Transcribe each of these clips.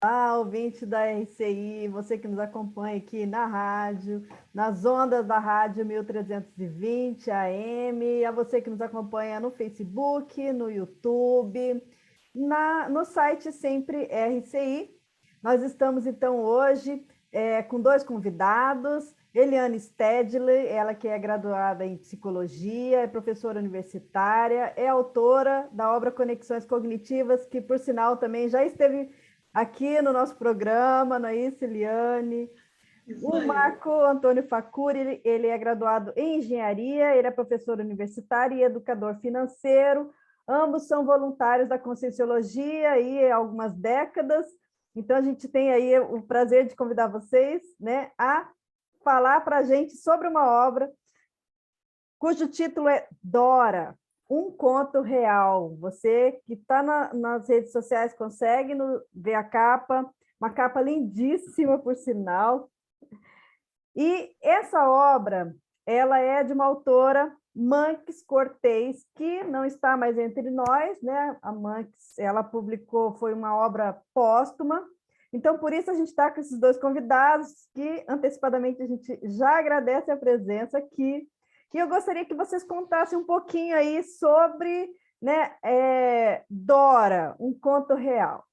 Olá, ouvinte da RCI, você que nos acompanha aqui na rádio, nas ondas da rádio 1320 AM, a você que nos acompanha no Facebook, no YouTube, no site Sempre RCI. Nós estamos, então, hoje com dois convidados, Eliane Stedley, ela que é graduada em Psicologia, é professora universitária, é autora da obra Conexões Cognitivas, que, por sinal, também já esteve aqui no nosso programa, não é isso, Eliane? O Marco Antônio Facuri, ele é graduado em Engenharia, ele é professor universitário e educador financeiro, ambos são voluntários da Conscienciologia há algumas décadas, então a gente tem aí o prazer de convidar vocês, né, a falar para a gente sobre uma obra cujo título é Dora, um conto real. Você que está nas redes sociais consegue ver a capa, uma capa lindíssima, por sinal. E essa obra, ela é de uma autora, Manx Cortez, que não está mais entre nós, né? A Manx, ela publicou, foi uma obra póstuma. Então, por isso, a gente está com esses dois convidados, que antecipadamente a gente já agradece a presença aqui. E eu gostaria que vocês contassem um pouquinho aí sobre, né, Dora, um conto real.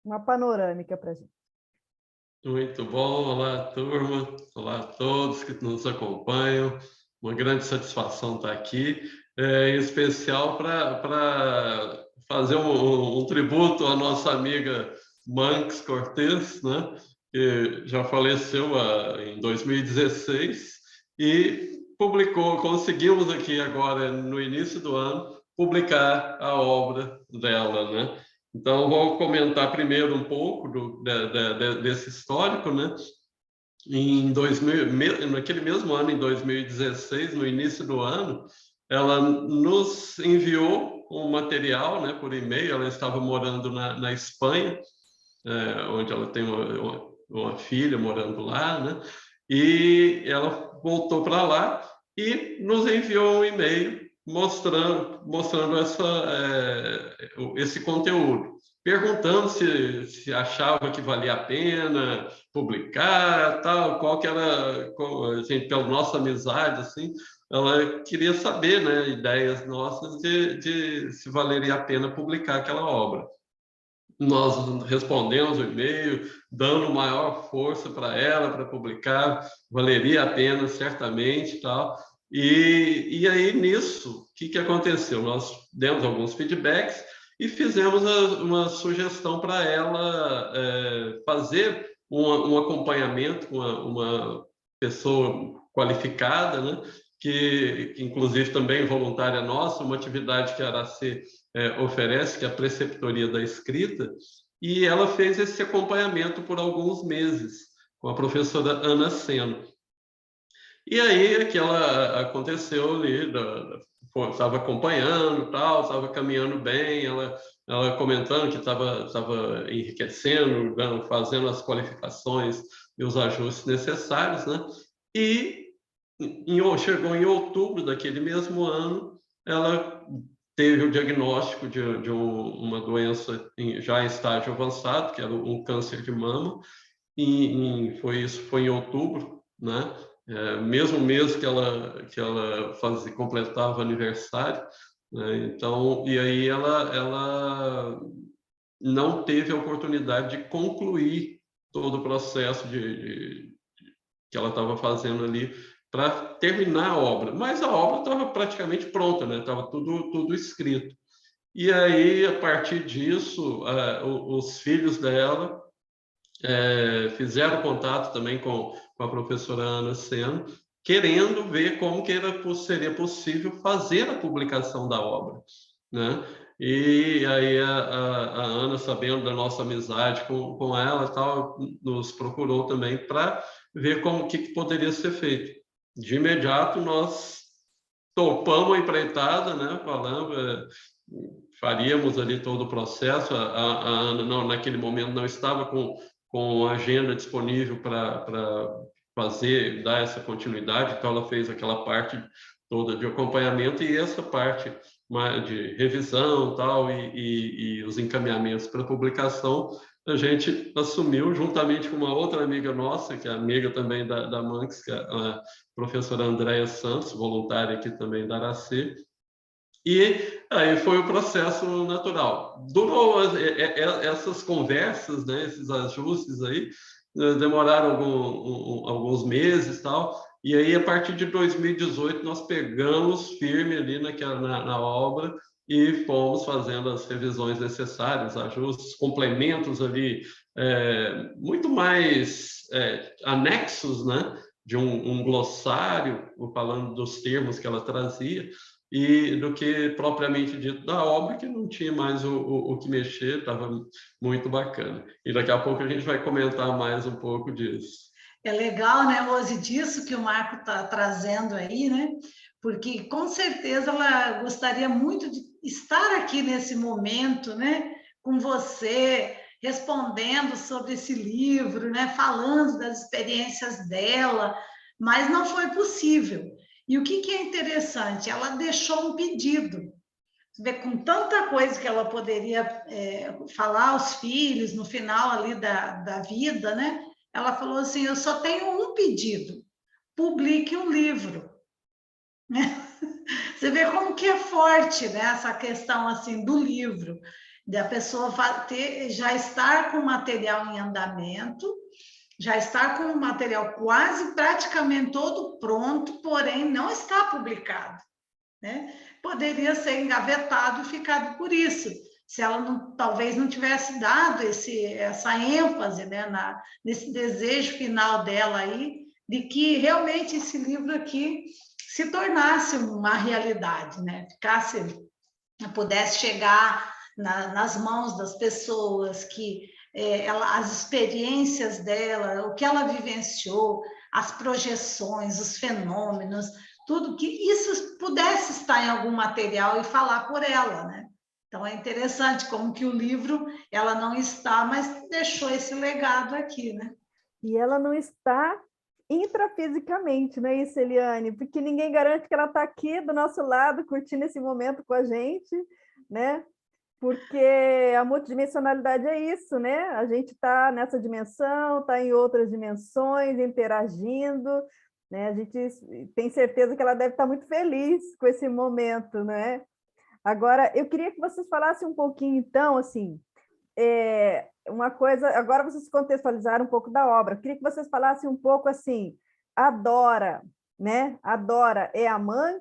Uma panorâmica para a gente. Muito bom, olá turma, olá a todos que nos acompanham, uma grande satisfação estar aqui, em especial para fazer um tributo à nossa amiga Manx Cortez, né, que já faleceu em 2016 e conseguimos aqui agora, no início do ano, publicar a obra dela, né? Então, vou comentar primeiro um pouco desse histórico, né? Naquele mesmo ano, em 2016, no início do ano, ela nos enviou um material, né, por e-mail. Ela estava morando na Espanha, onde ela tem uma filha morando lá, né? E ela voltou para lá e nos enviou um e-mail mostrando esse conteúdo, perguntando se achava que valia a pena publicar, tal, qual que era, assim, pela nossa amizade, assim, ela queria saber, né, ideias nossas de se valeria a pena publicar aquela obra. Nós respondemos o e-mail, dando maior força para ela, para publicar, valeria a pena, certamente, tal. E aí, nisso, o que aconteceu? Nós demos alguns feedbacks e fizemos uma sugestão para ela fazer um acompanhamento com uma pessoa qualificada, né? Que inclusive também voluntária nossa, uma atividade que a Aracê oferece, que é a preceptoria da escrita, e ela fez esse acompanhamento por alguns meses com a professora Ana Seno. E aí aquela aconteceu ali, estava acompanhando, tal, estava caminhando bem, ela comentando que estava enriquecendo, fazendo as qualificações e os ajustes necessários, né? E chegou em outubro daquele mesmo ano, ela teve o diagnóstico de uma doença já em estágio avançado, que era um câncer de mama, e isso foi em outubro, né? Mesmo mês que ela completava aniversário, né? Então, e aí ela não teve a oportunidade de concluir todo o processo que ela estava fazendo ali para terminar a obra, mas a obra estava praticamente pronta, né? Estava tudo escrito. E aí, a partir disso, os filhos dela fizeram contato também com a professora Ana Seno, querendo ver como que seria possível fazer a publicação da obra, né? E aí a Ana, sabendo da nossa amizade com ela e tal, nos procurou também para ver o que poderia ser feito. De imediato, nós topamos a empreitada, né? faríamos ali todo o processo. A Ana, não, naquele momento, não estava com a agenda disponível para fazer, dar essa continuidade, então ela fez aquela parte toda de acompanhamento e essa parte de revisão tal, e os encaminhamentos para publicação, a gente assumiu juntamente com uma outra amiga nossa, que é amiga também da Manx, que é a professora Andréia Santos, voluntária aqui também da Aracê, e aí foi o processo natural. Durou essas conversas, né, esses ajustes aí, demoraram alguns meses, tal. E aí, a partir de 2018, nós pegamos firme ali na obra e fomos fazendo as revisões necessárias, ajustes, complementos ali, muito mais anexos, né, de um glossário, falando dos termos que ela trazia, e do que propriamente dito da obra, que não tinha mais o que mexer, estava muito bacana. E daqui a pouco a gente vai comentar mais um pouco disso. É legal, né, Rose, disso que o Marco está trazendo aí, né? Porque com certeza ela gostaria muito de estar aqui nesse momento, né, com você, respondendo sobre esse livro, né, falando das experiências dela, mas não foi possível. E o que é interessante? Ela deixou um pedido. Você vê, com tanta coisa que ela poderia falar aos filhos no final ali da vida, né? Ela falou assim: eu só tenho um pedido, publique um livro. Você vê como que é forte, né, essa questão assim do livro, da pessoa já estar com o material em andamento, já estar com o material quase praticamente todo pronto, porém não está publicado, né? Poderia ser engavetado e ficado por isso, se ela talvez não tivesse dado essa ênfase, né, nesse desejo final dela aí, de que realmente esse livro aqui se tornasse uma realidade, né? Pudesse chegar nas mãos das pessoas, que as experiências dela, o que ela vivenciou, as projeções, os fenômenos, tudo que isso pudesse estar em algum material e falar por ela, né? Então é interessante como que o livro, ela não está, mas deixou esse legado aqui, né? E ela não está intrafisicamente, não é isso, Eliane? Porque ninguém garante que ela está aqui do nosso lado, curtindo esse momento com a gente, né? Porque a multidimensionalidade é isso, né? A gente está nessa dimensão, está em outras dimensões, interagindo, né? A gente tem certeza que ela deve estar muito feliz com esse momento, né? Agora, eu queria que vocês falassem um pouquinho, então, assim, uma coisa, agora vocês contextualizaram um pouco da obra, eu queria que vocês falassem um pouco, assim, a Dora, né? A Dora é a Manx?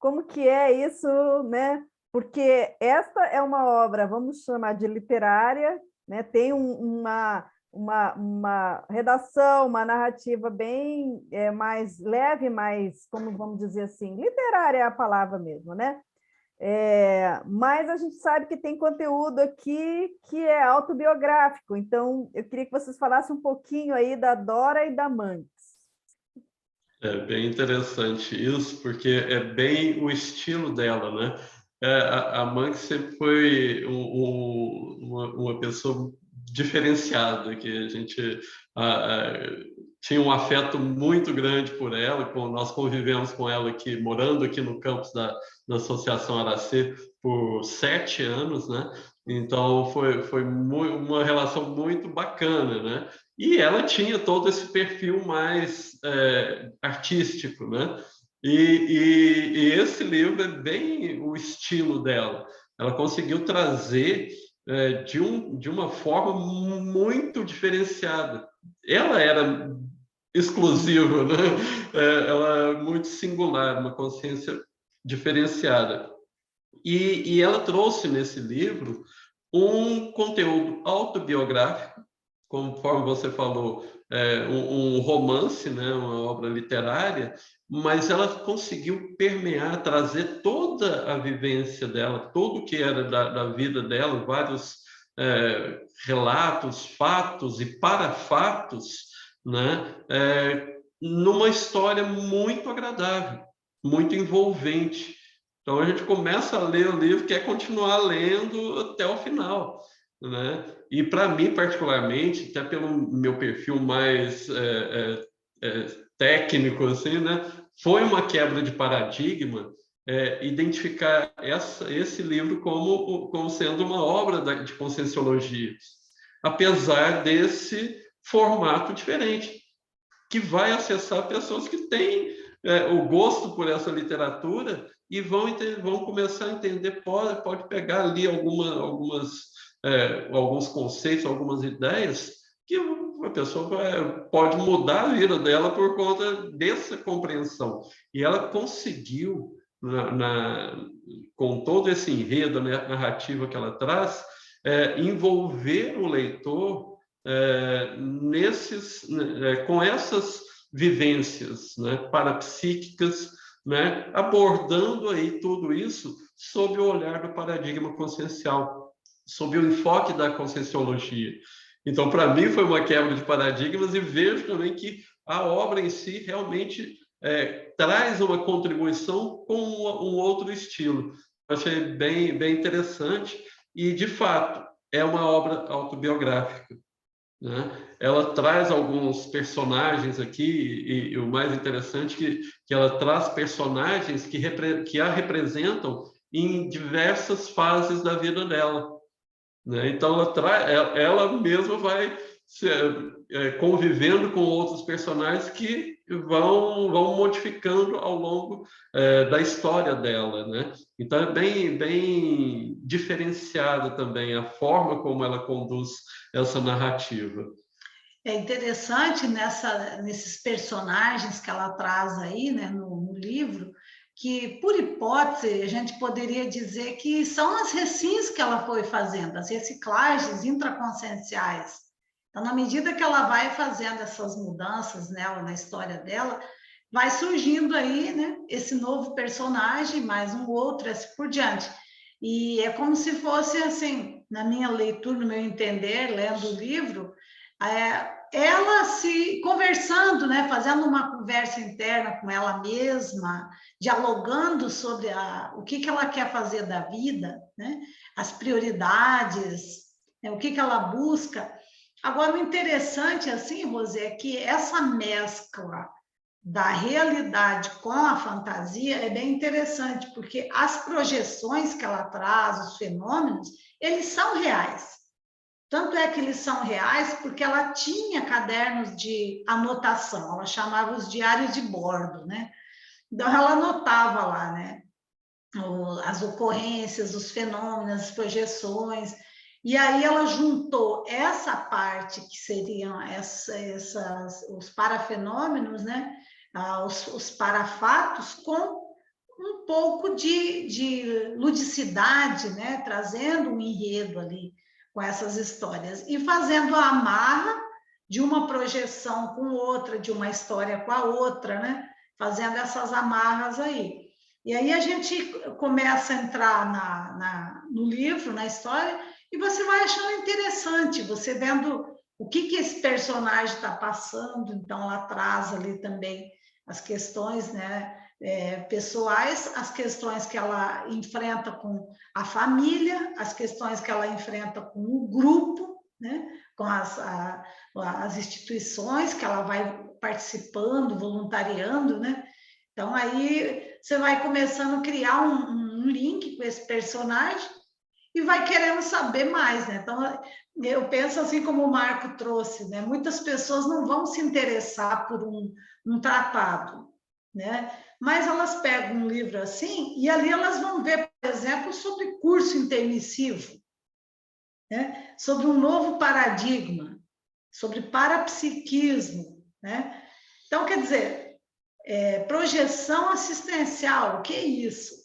Como que é isso, né? Porque esta é uma obra, vamos chamar de literária, né? Tem uma redação, uma narrativa bem mais leve, mais, como vamos dizer assim, literária é a palavra mesmo, né? Mas a gente sabe que tem conteúdo aqui que é autobiográfico, então eu queria que vocês falassem um pouquinho aí da Dora e da Manx. É bem interessante isso, porque é bem o estilo dela, né? A Manx sempre foi uma pessoa diferenciada, que a gente tinha um afeto muito grande por ela. Nós convivemos com ela aqui, morando aqui no campus da Associação Aracê por 7 anos, né? Então foi uma relação muito bacana, né? E ela tinha todo esse perfil mais artístico, né? E esse livro é bem o estilo dela. Ela conseguiu trazer de uma forma muito diferenciada. Ela era exclusiva, né? Ela é muito singular, uma consciência diferenciada. E ela trouxe nesse livro um conteúdo autobiográfico, conforme você falou, um romance, né, uma obra literária, mas ela conseguiu permear, trazer toda a vivência dela, tudo que era da vida dela, vários relatos, fatos e parafatos, né, numa história muito agradável, muito envolvente, Então, a gente começa a ler o livro, quer continuar lendo até o final, né? E, para mim, particularmente, até pelo meu perfil mais técnico, assim, né? Foi uma quebra de paradigma identificar esse livro como sendo uma obra de conscienciologia, apesar desse formato diferente, que vai acessar pessoas que têm o gosto por essa literatura e vão começar a entender, pode pegar ali alguns conceitos, algumas ideias, que a pessoa pode mudar a vida dela por conta dessa compreensão. E ela conseguiu, com todo esse enredo, né, a narrativa que ela traz, envolver o leitor com essas vivências, né, parapsíquicas, né, abordando aí tudo isso sob o olhar do paradigma consciencial, sob o enfoque da conscienciologia. Então, para mim, foi uma quebra de paradigmas e vejo também que a obra em si realmente traz uma contribuição com um outro estilo. Achei bem interessante e, de fato, é uma obra autobiográfica, né? Ela traz alguns personagens aqui, e o mais interessante é que ela traz personagens que a representam em diversas fases da vida dela, né? Então, ela mesma vai convivendo com outros personagens que vão modificando ao longo da história dela, né? Então, é bem diferenciada também a forma como ela conduz essa narrativa. É interessante nesses personagens que ela traz aí, né, no livro, que, por hipótese, a gente poderia dizer que são as recins que ela foi fazendo, as reciclagens intraconscienciais. Então, na medida que ela vai fazendo essas mudanças nela, na história dela, vai surgindo aí, né, esse novo personagem, mais um outro, assim por diante. E é como se fosse, assim, na minha leitura, no meu entender, lendo o livro, ela se conversando, né, fazendo uma conversa interna com ela mesma, dialogando sobre o que ela quer fazer da vida, né, as prioridades, né, o que ela busca. Agora, o interessante, assim, Rosê, é que essa mescla da realidade com a fantasia é bem interessante, porque as projeções que ela traz, os fenômenos, eles são reais. Tanto é que eles são reais porque ela tinha cadernos de anotação, ela chamava os diários de bordo, né? Então, ela anotava lá, né? As ocorrências, os fenômenos, as projeções, e aí ela juntou essa parte que seriam os parafenômenos, né? Os parafatos, com um pouco de ludicidade, né? Trazendo um enredo ali com essas histórias e fazendo a amarra de uma projeção com outra, de uma história com a outra, né? Fazendo essas amarras aí. E aí a gente começa a entrar no livro, na história, e você vai achando interessante, você vendo o que esse personagem está passando. Então, ela traz ali também as questões, né, pessoais, as questões que ela enfrenta com a família, as questões que ela enfrenta com o grupo, né, com as instituições que ela vai participando, voluntariando, né? Então, aí você vai começando a criar um link com esse personagem e vai querendo saber mais, né? Então, eu penso assim como o Marco trouxe, né? Muitas pessoas não vão se interessar por um tratado, né? Mas elas pegam um livro assim e ali elas vão ver, por exemplo, sobre curso intermissivo, né? Sobre um novo paradigma, sobre parapsiquismo, né? Então, quer dizer, projeção assistencial, o que é isso?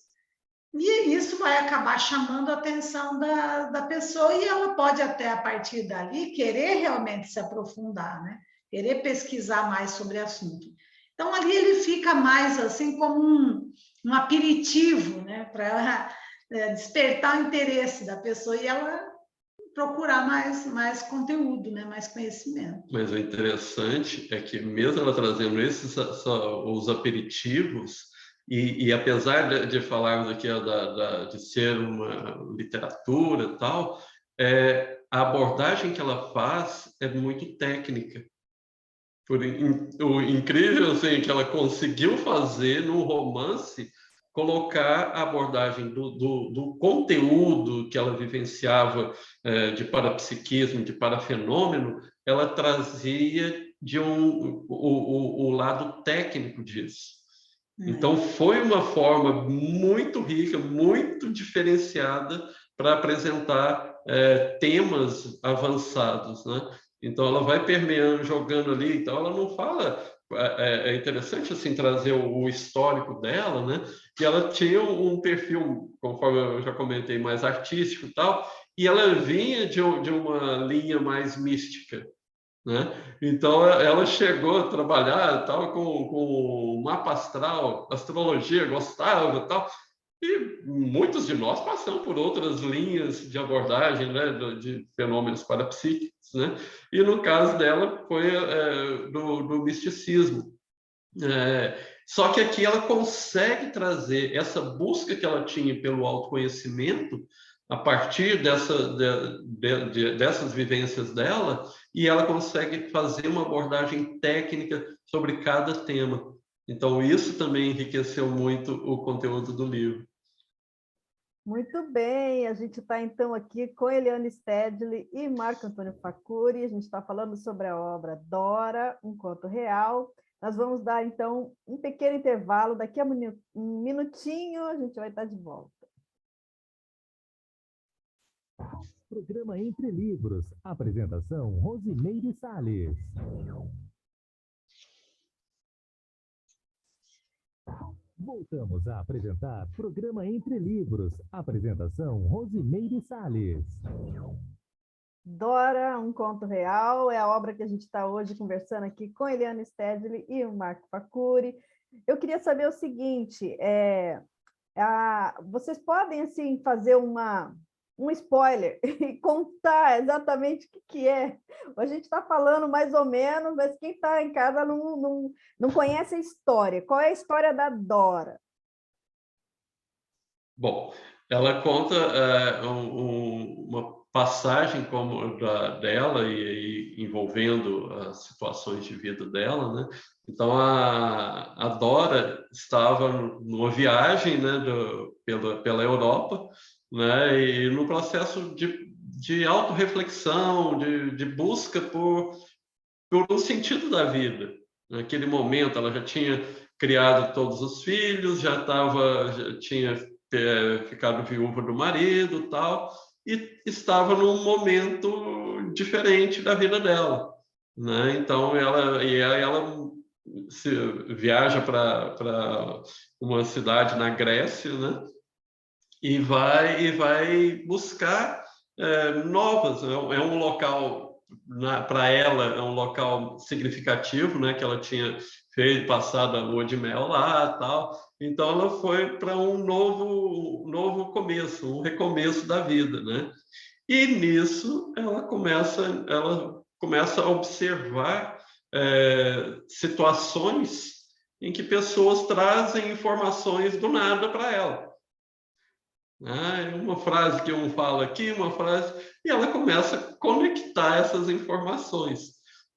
E isso vai acabar chamando a atenção da pessoa e ela pode até, a partir dali, querer realmente se aprofundar, né? Querer pesquisar mais sobre o assunto. Então, ali ele fica mais assim como um aperitivo, né? Para despertar o interesse da pessoa e ela procurar mais conteúdo, né? Mais conhecimento. Mas o interessante é que, mesmo ela trazendo os aperitivos, E apesar de falarmos aqui de ser uma literatura e tal, a abordagem que ela faz é muito técnica. O incrível assim, que ela conseguiu fazer no romance, colocar a abordagem do conteúdo que ela vivenciava de parapsiquismo, de parafenômeno, ela trazia o lado técnico disso. Então, foi uma forma muito rica, muito diferenciada para apresentar temas avançados, né? Então, ela vai permeando, jogando ali. Então, ela não fala... É interessante assim trazer o histórico dela, né? Que ela tinha um perfil, conforme eu já comentei, mais artístico e tal, e ela vinha de uma linha mais mística, né? Então ela chegou a trabalhar tal com mapa astral, astrologia, gostava tal, e muitos de nós passamos por outras linhas de abordagem, né, de fenômenos parapsíquicos, né? E no caso dela foi do misticismo. Só que aqui ela consegue trazer essa busca que ela tinha pelo autoconhecimento a partir dessas vivências dela, e ela consegue fazer uma abordagem técnica sobre cada tema. Então, isso também enriqueceu muito o conteúdo do livro. Muito bem, a gente está então aqui com Eliane Stedley e Marco Antônio Facuri, a gente está falando sobre a obra Dora, um conto real. Nós vamos dar então um pequeno intervalo, daqui a um minutinho a gente vai estar de volta. Programa Entre Livros, apresentação Rosimeire Salles. Voltamos a apresentar Programa Entre Livros. Apresentação Rosimeire Salles. Dora, um conto real, é a obra que a gente está hoje conversando aqui com Eliane Stedley e o Marco Facuri. Eu queria saber o seguinte, vocês podem assim, fazer um spoiler e contar exatamente o que é? A gente está falando mais ou menos, mas quem está em casa não conhece a história. Qual é a história da Dora? Bom, ela conta uma passagem como dela e envolvendo as situações de vida dela, né? Então a Dora estava numa viagem, né, pela Europa, né, e no processo de autorreflexão, de busca por um sentido da vida. Naquele momento ela já tinha criado todos os filhos, já tinha ficado viúva do marido, tal, e estava num momento diferente da vida dela, né? Então ela viaja para uma cidade na Grécia, né? E vai buscar novas. É um local, para ela, é um local significativo, né? Que ela tinha passado a lua de mel lá, tal. Então ela foi para um novo começo, um recomeço da vida, né? E nisso ela começa a observar situações em que pessoas trazem informações do nada para ela. Uma frase que um fala aqui, uma frase... E ela começa a conectar essas informações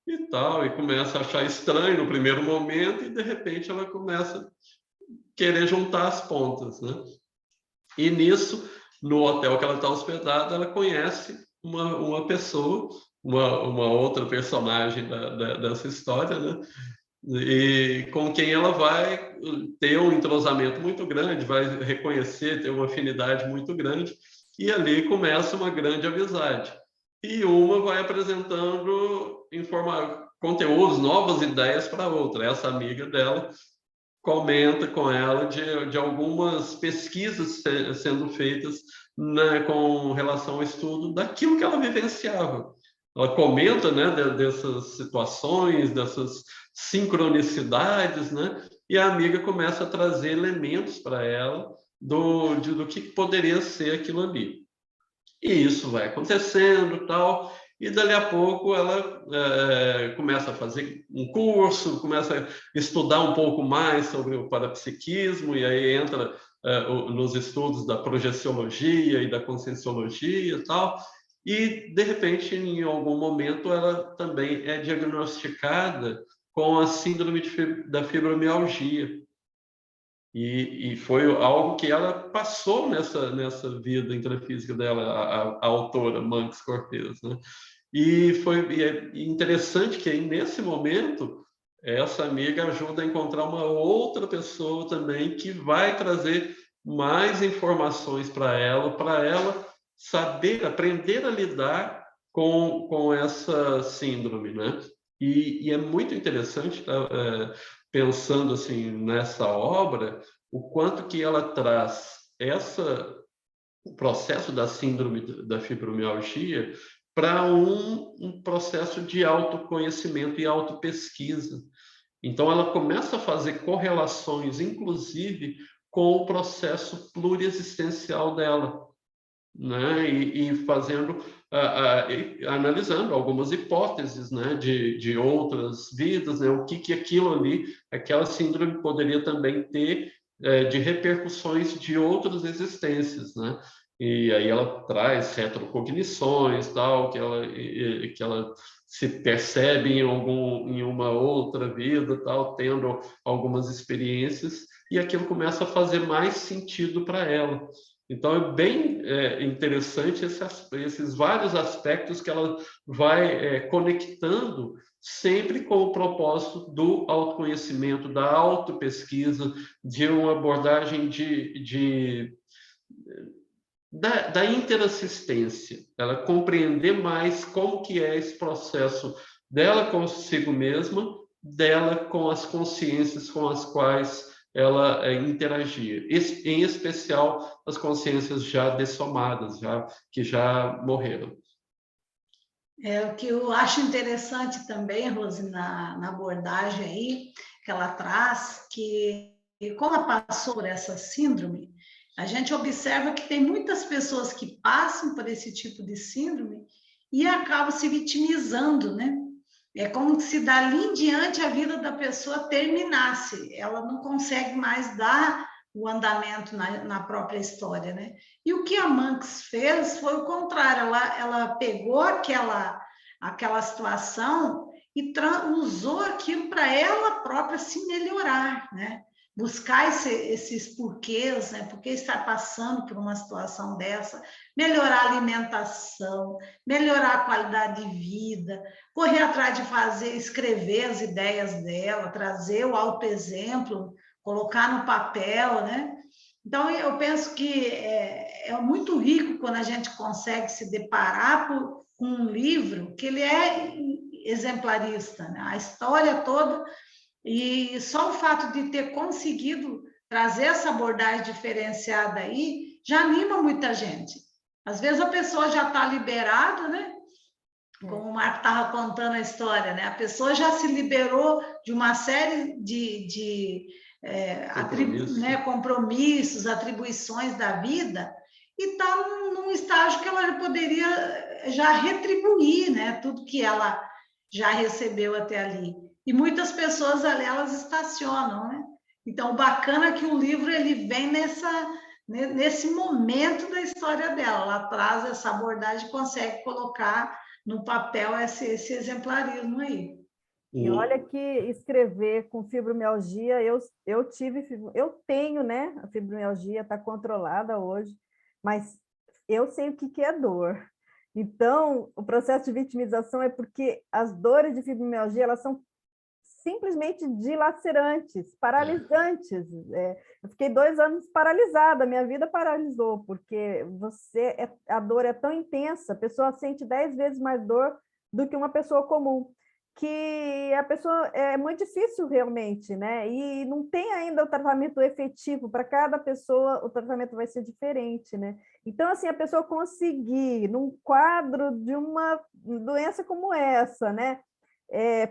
e tal, e começa a achar estranho no primeiro momento, e de repente ela começa a querer juntar as pontas, né? E nisso, no hotel que ela está hospedada, ela conhece uma pessoa, uma outra personagem dessa história, né? E com quem ela vai ter um entrosamento muito grande, vai reconhecer, ter uma afinidade muito grande, e ali começa uma grande amizade. E uma vai apresentando conteúdos, novas ideias para a outra. Essa amiga dela comenta com ela de algumas pesquisas sendo feitas, né, com relação ao estudo daquilo que ela vivenciava. Ela comenta, né, dessas situações, dessas sincronicidades, né? E a amiga começa a trazer elementos para ela do que poderia ser aquilo ali. E isso vai acontecendo, tal, e dali a pouco ela começa a fazer um curso, começa a estudar um pouco mais sobre o parapsiquismo, e aí entra nos estudos da projeciologia e da conscienciologia e tal, e, de repente, em algum momento, ela também é diagnosticada com a síndrome da fibromialgia. E foi algo que ela passou nessa vida intrafísica dela, a autora, Manx Cortez, né? E é interessante que, nesse momento, essa amiga ajuda a encontrar uma outra pessoa também que vai trazer mais informações para ela saber, aprender a lidar com essa síndrome, né? E é muito interessante, tá? Pensando assim nessa obra, o quanto que ela traz o processo da síndrome da fibromialgia para um processo de autoconhecimento e autopesquisa. Então, ela começa a fazer correlações, inclusive, com o processo pluriexistencial dela, né? E fazendo, analisando algumas hipóteses, né? de outras vidas, né? O que aquilo ali, aquela síndrome poderia também ter de repercussões de outras existências, né? E aí ela traz retrocognições, tal, que ela se percebe em uma outra vida, tal, tendo algumas experiências, e aquilo começa a fazer mais sentido para ela. Então, é bem interessante esses vários aspectos que ela vai conectando sempre com o propósito do autoconhecimento, da autopesquisa, de uma abordagem da interassistência, ela compreender mais como que é esse processo dela consigo mesma, dela com as consciências com as quais ela interagia, em especial as consciências já dessomadas, que já morreram. O que eu acho interessante também, Rose, na abordagem aí que ela traz, que como ela passou por essa síndrome, a gente observa que tem muitas pessoas que passam por esse tipo de síndrome e acabam se vitimizando, né? É como se dali em diante a vida da pessoa terminasse, ela não consegue mais dar o andamento na própria história, né? E o que a Manx fez foi o contrário, ela pegou aquela situação e usou aquilo para ela própria se melhorar, né? Buscar esses porquês, né? Por que estar passando por uma situação dessa, melhorar a alimentação, melhorar a qualidade de vida, correr atrás de escrever as ideias dela, trazer o autoexemplo, colocar no papel, né? Então, eu penso que é muito rico quando a gente consegue se deparar com um livro que ele é exemplarista, né? A história toda. E só o fato de ter conseguido trazer essa abordagem diferenciada aí já anima muita gente. Às vezes a pessoa já está liberada, né? Como o Marco estava contando a história, né? A pessoa já se liberou de uma série de compromissos, atribuições da vida, e está num estágio que ela poderia já retribuir, né? Tudo que ela já recebeu até ali. E muitas pessoas ali, elas estacionam, né? Então, o bacana é que o livro ele vem nesse momento da história dela. Ela traz essa abordagem e consegue colocar no papel esse exemplarismo aí. E olha que escrever com fibromialgia, eu tenho, né? A fibromialgia está controlada hoje, mas eu sei o que é dor. Então, o processo de vitimização é porque as dores de fibromialgia, elas são simplesmente dilacerantes, paralisantes. Eu fiquei 2 anos paralisada, minha vida paralisou, porque a dor é tão intensa, a pessoa sente 10 vezes mais dor do que uma pessoa comum, que a pessoa é muito difícil realmente, né? E não tem ainda o tratamento efetivo, para cada pessoa o tratamento vai ser diferente, né? Então, assim, a pessoa conseguir, num quadro de uma doença como essa, né?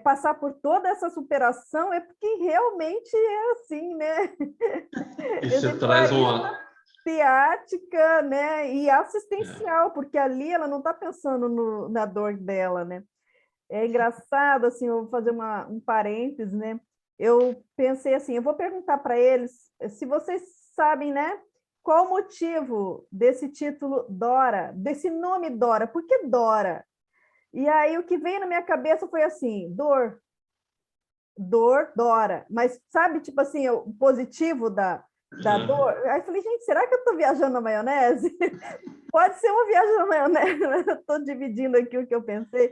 Passar por toda essa superação é porque realmente é assim, né? E você traz teática, né, e assistencial, porque ali ela não está pensando na dor dela, né? É engraçado, assim, eu vou fazer um parênteses, né? Eu pensei assim, eu vou perguntar para eles se vocês sabem, né, qual o motivo desse título Dora, desse nome Dora, por que Dora? E aí o que veio na minha cabeça foi assim, dor, Dora, mas sabe, tipo assim, o positivo da dor? Aí eu falei, gente, será que eu estou viajando na maionese? Pode ser uma viagem na maionese, estou dividindo aqui o que eu pensei,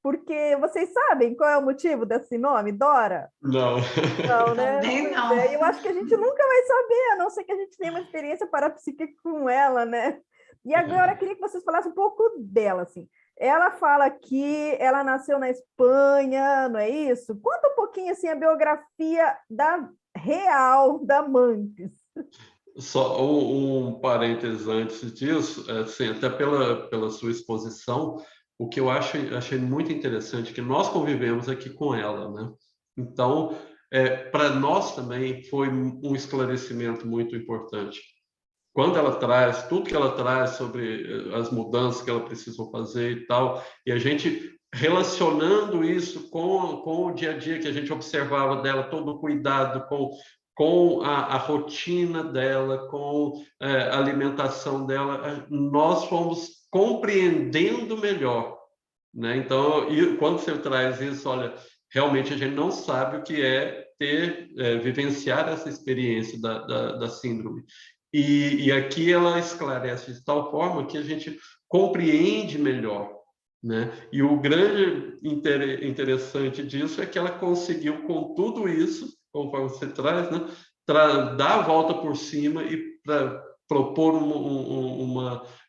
porque vocês sabem qual é o motivo desse nome, Dora? Não. Não, né? Também Pois não. é, eu acho que a gente nunca vai saber, a não ser que a gente tenha uma experiência parapsíquica com ela, né? E agora eu queria que vocês falassem um pouco dela, assim. Ela fala que ela nasceu na Espanha, não é isso? Conta um pouquinho, assim, a biografia real da Mantes. Só um parênteses antes disso, assim, até pela sua exposição, o que eu achei muito interessante é que nós convivemos aqui com ela, né? Então, para nós também foi um esclarecimento muito importante. Quando ela traz, tudo que ela traz sobre as mudanças que ela precisou fazer e tal, e a gente relacionando isso com o dia a dia que a gente observava dela, todo o cuidado com a rotina dela, com a alimentação dela, nós fomos compreendendo melhor, né? Então, quando você traz isso, olha, realmente a gente não sabe o que é vivenciar essa experiência da síndrome. E aqui ela esclarece de tal forma que a gente compreende melhor, né? E o grande interessante disso é que ela conseguiu, com tudo isso, conforme você traz, né, dar a volta por cima e propor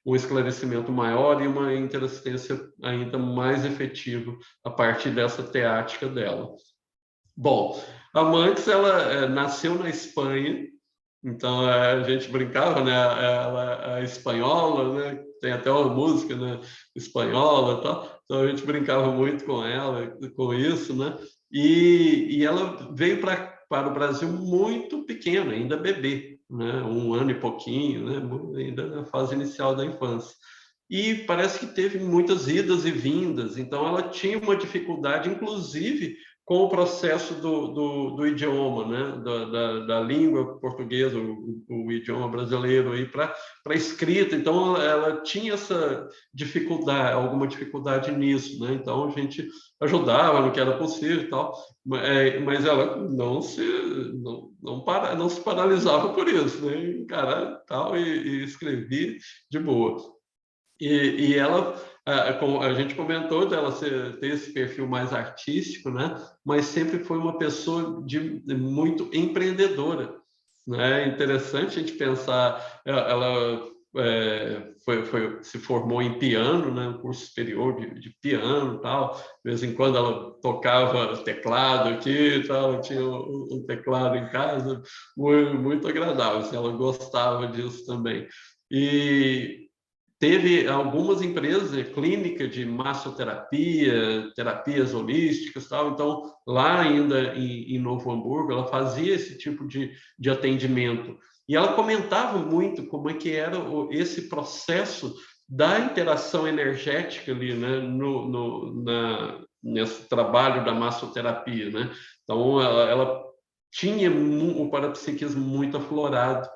um esclarecimento maior e uma interassistência ainda mais efetiva a partir dessa teática dela. Bom, a Mantes, ela nasceu na Espanha, então a gente brincava, né? Ela é espanhola, né? Tem até uma música, né? Espanhola, e tal. Então a gente brincava muito com ela, com isso, né? E ela veio para o Brasil muito pequena, ainda bebê, né? 1 ano e pouquinho, né? Ainda na fase inicial da infância. E parece que teve muitas idas e vindas, então ela tinha uma dificuldade, inclusive com o processo do idioma, né? da língua portuguesa, o idioma brasileiro aí para escrita. Então ela tinha essa dificuldade, alguma dificuldade nisso, né? Então a gente ajudava no que era possível e tal, mas ela não se paralisava por isso, né? Encarar tal e escrevia de boa. E ela, como a gente comentou, dela ter esse perfil mais artístico, né? Mas sempre foi uma pessoa muito empreendedora, né? É interessante a gente pensar, ela se formou em piano, né? Um curso superior de piano e tal. De vez em quando ela tocava teclado aqui e tal, tinha um teclado em casa, muito, muito agradável, assim, ela gostava disso também. E teve algumas empresas, clínica de massoterapia, terapias holísticas, tal. Então, lá ainda em Novo Hamburgo, ela fazia esse tipo de atendimento. E ela comentava muito como é que era esse processo da interação energética ali, né, nesse trabalho da massoterapia, né? Então, ela tinha o parapsiquismo muito aflorado.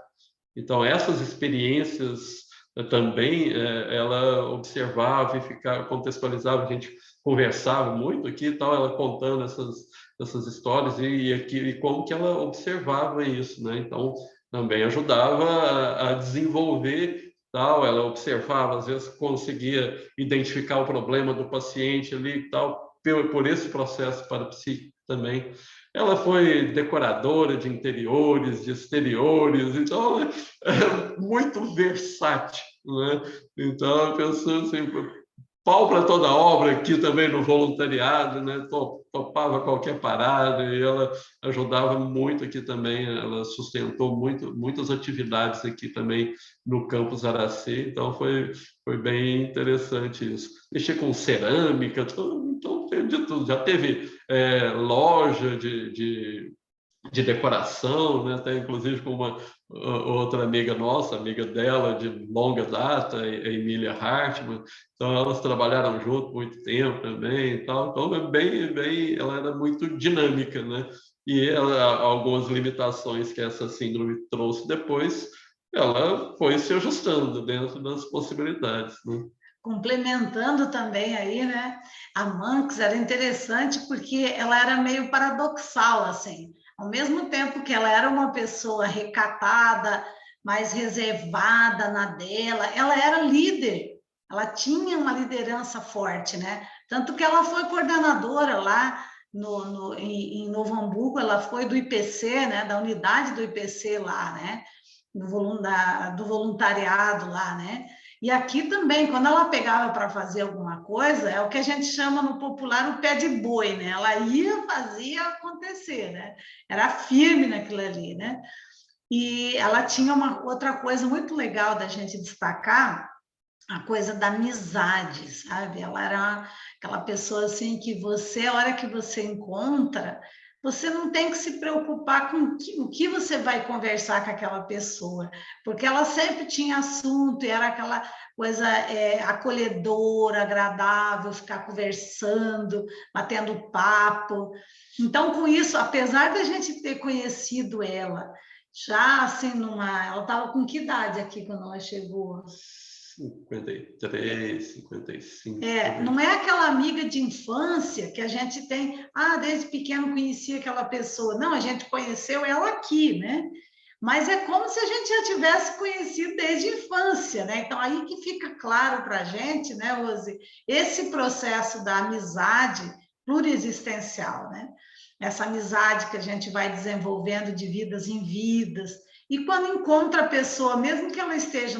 Então, essas experiências também ela observava e contextualizava, a gente conversava muito aqui e tal, ela contando essas histórias e como que ela observava isso, né? Então, também ajudava a desenvolver tal, ela observava, às vezes conseguia identificar o problema do paciente ali e tal, por esse processo parapsíquico também. Ela foi decoradora de interiores, de exteriores, então muito versátil, né? Então, pensando assim, pau para toda obra aqui também no voluntariado, né? Topava qualquer parada e ela ajudava muito aqui também, ela sustentou muitas atividades aqui também no campus Aracê, então foi bem interessante isso. Mexer com cerâmica, então teve de tudo, já teve loja de decoração, né? Até inclusive com uma outra amiga nossa, amiga dela de longa data, a Emília Hartmann. Então elas trabalharam junto muito tempo também e tal. Então ela era muito dinâmica, né? E algumas limitações que essa síndrome trouxe depois, ela foi se ajustando dentro das possibilidades, né? Complementando também aí, né? A Manx era interessante porque ela era meio paradoxal, assim. Ao mesmo tempo que ela era uma pessoa recatada, mais reservada na dela, ela era líder. Ela tinha uma liderança forte, né? Tanto que ela foi coordenadora lá em Novo Hamburgo, ela foi do IPC, né? Da unidade do IPC lá, né? Do voluntariado lá, né? E aqui também, quando ela pegava para fazer alguma coisa, é o que a gente chama no popular o pé de boi, né? Ela ia, fazia acontecer, né? Era firme naquilo ali, né? E ela tinha uma outra coisa muito legal da gente destacar, a coisa da amizade, sabe? Ela era aquela pessoa assim que você, a hora que você encontra, você não tem que se preocupar com o que você vai conversar com aquela pessoa, porque ela sempre tinha assunto e era aquela coisa acolhedora, agradável, ficar conversando, batendo papo. Então, com isso, apesar da gente ter conhecido ela, já assim, ela estava com que idade aqui quando ela chegou? 53, 55. Não é aquela amiga de infância que a gente tem, desde pequeno conhecia aquela pessoa. Não, a gente conheceu ela aqui, né? Mas é como se a gente já tivesse conhecido desde a infância, né? Então, aí que fica claro para a gente, né, Rose, esse processo da amizade pluriexistencial, né? Essa amizade que a gente vai desenvolvendo de vidas em vidas. E quando encontra a pessoa, mesmo que ela esteja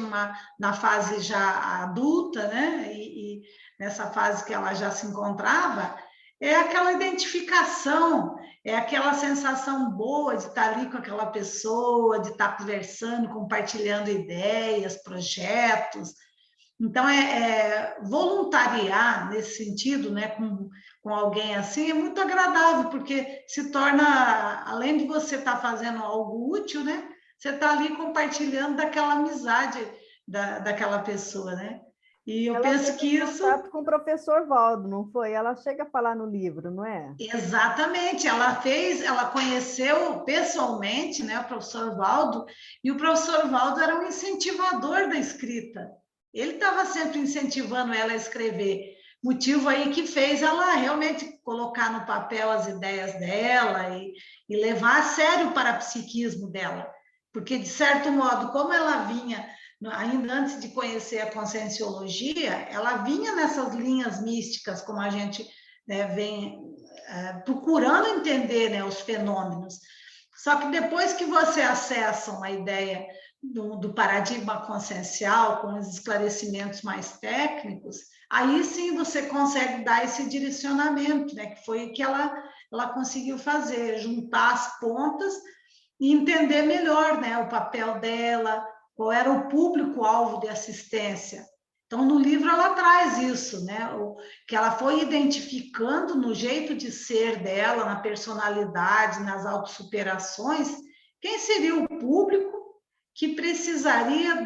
na fase já adulta, né? E nessa fase que ela já se encontrava, é aquela identificação, é aquela sensação boa de estar ali com aquela pessoa, de estar conversando, compartilhando ideias, projetos. Então, voluntariar nesse sentido, né, com alguém assim, é muito agradável, porque se torna, além de você estar fazendo algo útil, né, você está ali compartilhando daquela amizade daquela pessoa, né? E eu penso que isso... contato com o professor Valdo, não foi? Ela chega a falar no livro, não é? Exatamente, ela conheceu pessoalmente, né, o professor Valdo, e o professor Valdo era um incentivador da escrita. Ele estava sempre incentivando ela a escrever, motivo aí que fez ela realmente colocar no papel as ideias dela e levar a sério o parapsiquismo dela. Porque, de certo modo, como ela vinha, ainda antes de conhecer a conscienciologia, ela vinha nessas linhas místicas, como a gente, né, vem procurando entender, né, os fenômenos. Só que depois que você acessa uma ideia do paradigma consciencial, com os esclarecimentos mais técnicos, aí sim você consegue dar esse direcionamento, né, que foi o que ela conseguiu fazer, juntar as pontas e entender melhor, né, o papel dela, qual era o público-alvo de assistência. Então, no livro ela traz isso, né, que ela foi identificando no jeito de ser dela, na personalidade, nas autossuperações, quem seria o público que precisaria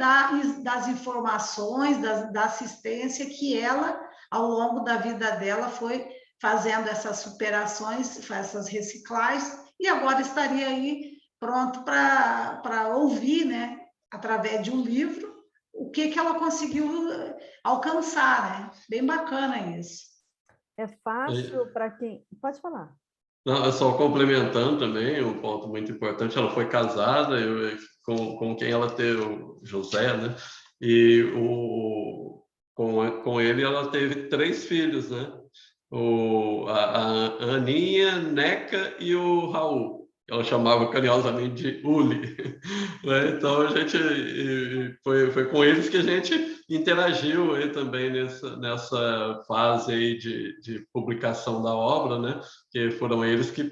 das informações, da assistência que ela, ao longo da vida dela, foi fazendo essas superações, essas reciclagens, e agora estaria aí pronto para ouvir, né, através de um livro, o que ela conseguiu alcançar, né? Bem bacana isso. É fácil para quem... Pode falar. Não, só complementando também, um ponto muito importante, ela foi casada com quem ela teve, o José, né? E com ele ela teve 3 filhos, né? A Aninha, Neca e o Raul. Ela chamava carinhosamente de Uli. Né? Então a gente foi com eles que a gente interagiu aí também nessa fase aí de publicação da obra, né? Que foram eles que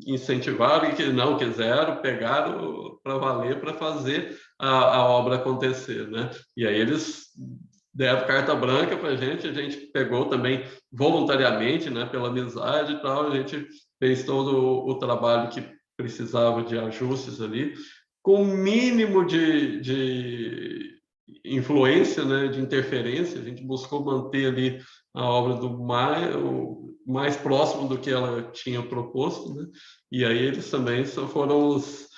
incentivaram e que não quiseram, pegaram para valer, para fazer a obra acontecer, né? E aí eles deram carta branca para a gente pegou também voluntariamente, né? Pela amizade e tal, a gente fez todo o trabalho que precisava de ajustes ali, com o mínimo de influência, né, de interferência. A gente buscou manter ali a obra o mais próximo do que ela tinha proposto, né? E aí eles também foram os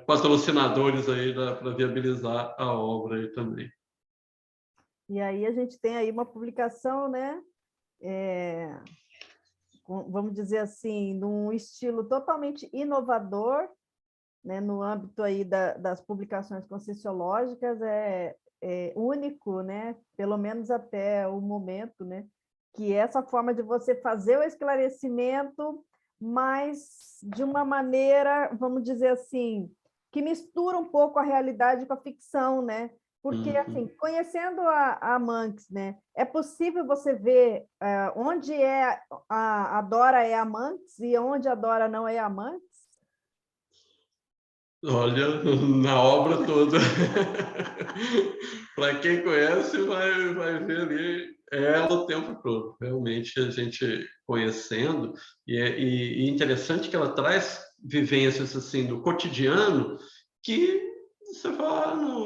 patrocinadores aí para viabilizar a obra aí também. E aí a gente tem aí uma publicação, né? Vamos dizer assim, num estilo totalmente inovador, né? No âmbito aí das publicações conscienciológicas, é único, né? Pelo menos até o momento, né? Que é essa forma de você fazer o esclarecimento, mas de uma maneira, vamos dizer assim, que mistura um pouco a realidade com a ficção, né? Porque, assim, conhecendo a Manx, né, é possível você ver onde a Dora é a Manx e onde a Dora não é a Manx? Olha, na obra toda. Para quem conhece, vai ver ali ela o tempo todo. Realmente, a gente conhecendo, e interessante que ela traz vivências assim do cotidiano que você fala, não